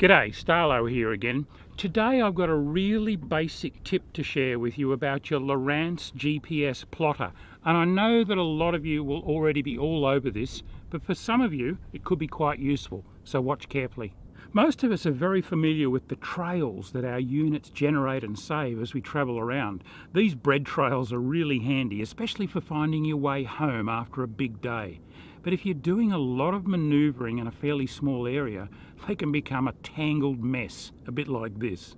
G'day, Starlo here again. Today I've got a really basic tip to share with you about your LOWRANCE GPS plotter. And I know that a lot of you will already be all over this, but for some of you it could be quite useful, so watch carefully. Most of us are very familiar with the trails that our units generate and save as we travel around. These bread trails are really handy, especially for finding your way home after a big day. But if you're doing a lot of manoeuvring in a fairly small area, they can become a tangled mess, a bit like this.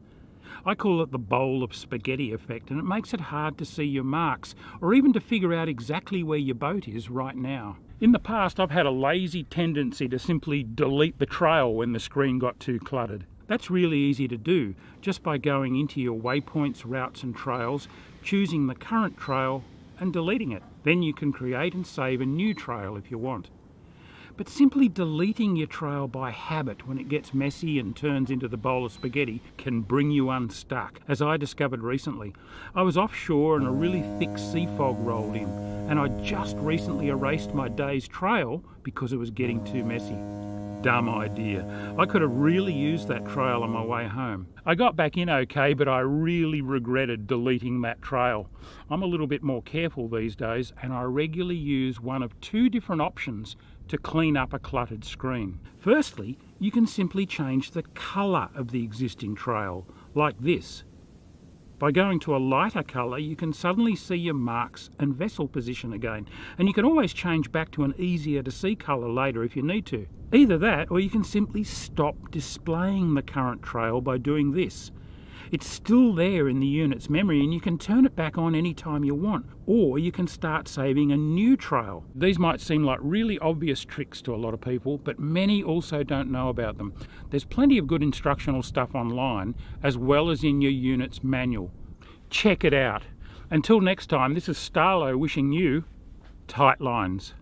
I call it the bowl of spaghetti effect, and it makes it hard to see your marks or even to figure out exactly where your boat is right now. In the past, I've had a lazy tendency to simply delete the trail when the screen got too cluttered. That's really easy to do, just by going into your waypoints, routes and trails, choosing the current trail and deleting it. Then you can create and save a new trail if you want. But simply deleting your trail by habit when it gets messy and turns into the bowl of spaghetti can bring you unstuck. As I discovered recently, I was offshore and a really thick sea fog rolled in, and I just recently erased my day's trail because it was getting too messy. Dumb idea. I could have really used that trail on my way home. I got back in okay, but I really regretted deleting that trail. I'm a little bit more careful these days, and I regularly use one of two different options to clean up a cluttered screen. Firstly, you can simply change the colour of the existing trail, like this. By going to a lighter colour, you can suddenly see your marks and vessel position again, and you can always change back to an easier to see colour later if you need to. Either that, or you can simply stop displaying the current trail by doing this. It's still there in the unit's memory, and you can turn it back on anytime you want, or you can start saving a new trail. These might seem like really obvious tricks to a lot of people, but many also don't know about them. There's plenty of good instructional stuff online, as well as in your unit's manual. Check it out. Until next time, this is Starlo wishing you tight lines.